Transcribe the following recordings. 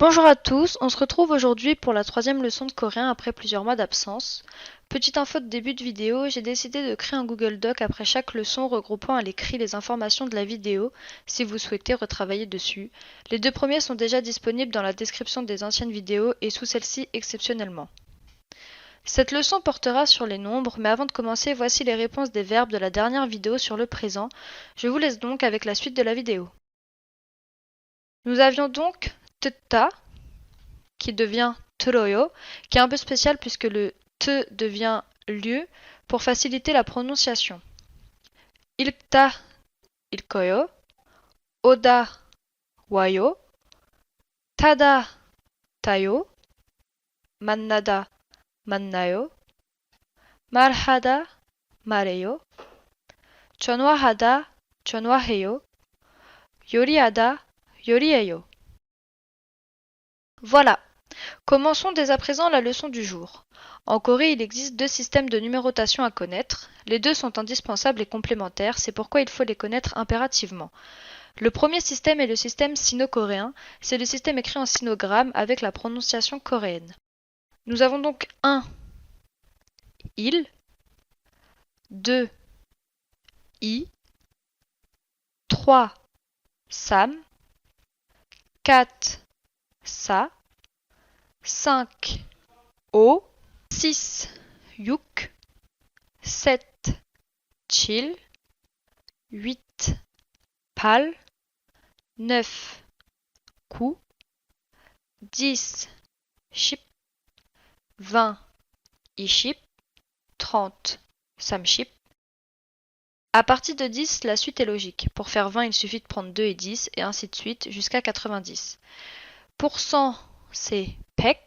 Bonjour à tous, on se retrouve aujourd'hui pour la troisième leçon de coréen après plusieurs mois d'absence. Petite info de début de vidéo, j'ai décidé de créer un Google Doc après chaque leçon regroupant à l'écrit les informations de la vidéo si vous souhaitez retravailler dessus. Les deux premiers sont déjà disponibles dans la description des anciennes vidéos et sous celle-ci exceptionnellement. Cette leçon portera sur les nombres, mais avant de commencer, voici les réponses des verbes de la dernière vidéo sur le présent. Je vous laisse donc avec la suite de la vidéo. Nous avions donc teta qui devient ter어요, qui est un peu spécial puisque le te devient lieu pour faciliter la prononciation. 읽다, 읽어요. 오다, 와요. 타다, 타요. 만나다, 만나요. 말하다, 말해요. 전화하다, 전화해요. 요리하다, 요리해요. Voilà. Commençons dès à présent la leçon du jour. En Corée, il existe deux systèmes de numérotation à connaître. Les deux sont indispensables et complémentaires, c'est pourquoi il faut les connaître impérativement. Le premier système est le système sino-coréen, c'est le système écrit en sinogramme avec la prononciation coréenne. Nous avons donc 1, il, 2, i, 3, sam, 4, sa, 5, o, 6, yuk, 7, chil, 8, pal, 9, ku, 10, ship, 20, iship, 30, samship. À partir de 10, la suite est logique. Pour faire 20, il suffit de prendre 2 et 10, et ainsi de suite jusqu'à 90. Pour 100, c'est pek,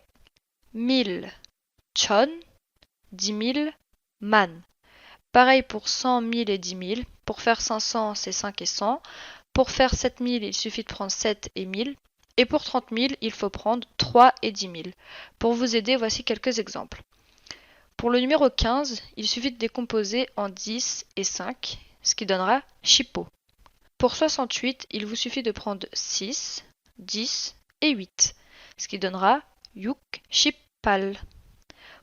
1000, chon, 10 000, man. Pareil pour 100, 1000 et 10 000. Pour faire 500, c'est 5 et 100. Pour faire 7000, il suffit de prendre 7 et 1000. Et pour 30 000, il faut prendre 3 et 10 000. Pour vous aider, voici quelques exemples. Pour le numéro 15, il suffit de décomposer en 10 et 5, ce qui donnera shippo. Pour 68, il vous suffit de prendre 6, 10 et 8, ce qui donnera yuk shippal.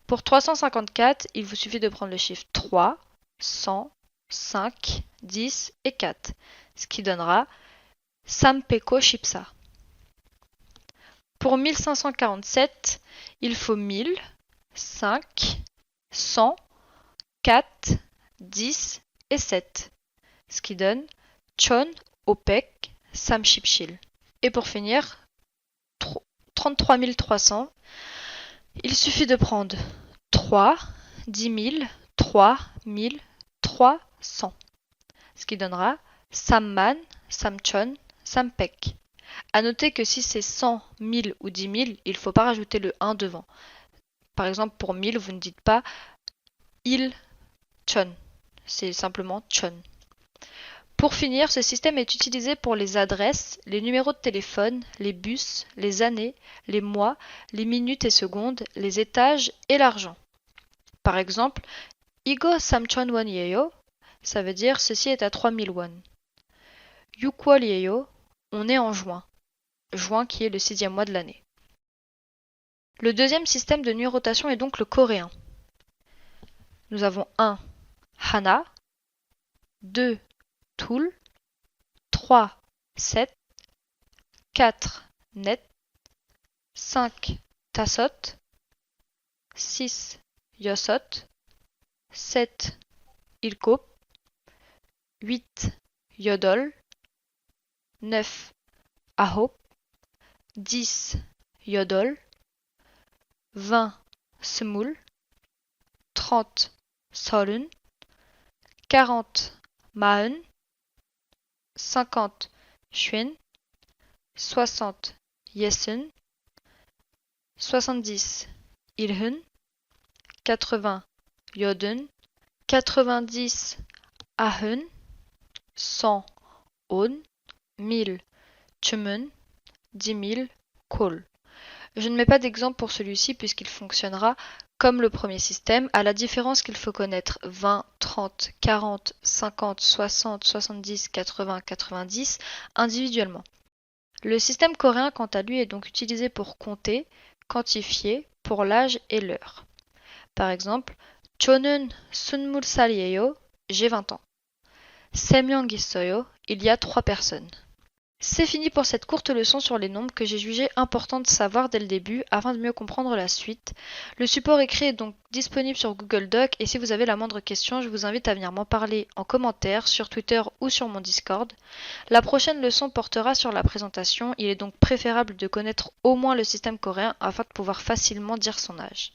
Pour 354, il vous suffit de prendre le chiffre 3, 100, 5, 10 et 4, ce qui donnera sampeko shipsa. Pour 1547, il faut 1000, 5, 100, 4, 10 et 7, ce qui donne chon, opek, samshipshil. Et pour finir, 33 300, il suffit de prendre 3, 10 000, 3, 1000, 300, ce qui donnera samman, samchon, sampek. A noter que si c'est 100, 1000 ou 10 000, il ne faut pas rajouter le 1 devant. Par exemple, pour 1000, vous ne dites pas il chon, c'est simplement chon. Pour finir, ce système est utilisé pour les adresses, les numéros de téléphone, les bus, les années, les mois, les minutes et secondes, les étages et l'argent. Par exemple, 이거 3,000 won이에요, ça veut dire ceci est à 3000 won. 6월이에요, on est en juin. Juin qui est le 6e mois de l'année. Le deuxième système de numérotation est donc le coréen. Nous avons 1, hana, 2, tul, 3, 7, 4, net, 5, tasot, 6, yosot, 7, ilkop, 8, yodol, 9, ahop, 10, yodol, 20, semoul, 30, solun, 40, maun, 50, chuen, 60, yesun, 70, ilhun, 80, yodun, 90, ahun, 100, on, 1000, chumun, 10 000, kol. Je ne mets pas d'exemple pour celui-ci puisqu'il fonctionnera comme le premier système, à la différence qu'il faut connaître 20, 30, 40, 50, 60, 70, 80, 90 individuellement. Le système coréen, quant à lui, est donc utilisé pour compter, quantifier, pour l'âge et l'heure. Par exemple, 저는 20살이에요, j'ai 20 ans. 3명 있어요, il y a 3 personnes. C'est fini pour cette courte leçon sur les nombres que j'ai jugé important de savoir dès le début afin de mieux comprendre la suite. Le support écrit est donc disponible sur Google Doc et si vous avez la moindre question, je vous invite à venir m'en parler en commentaire sur Twitter ou sur mon Discord. La prochaine leçon portera sur la présentation, il est donc préférable de connaître au moins le système coréen afin de pouvoir facilement dire son âge.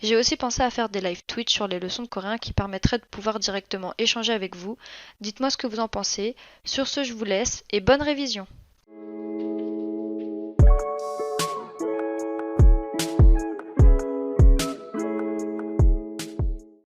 J'ai aussi pensé à faire des live Twitch sur les leçons de coréen qui permettraient de pouvoir directement échanger avec vous. Dites-moi ce que vous en pensez. Sur ce, je vous laisse et bonne révision!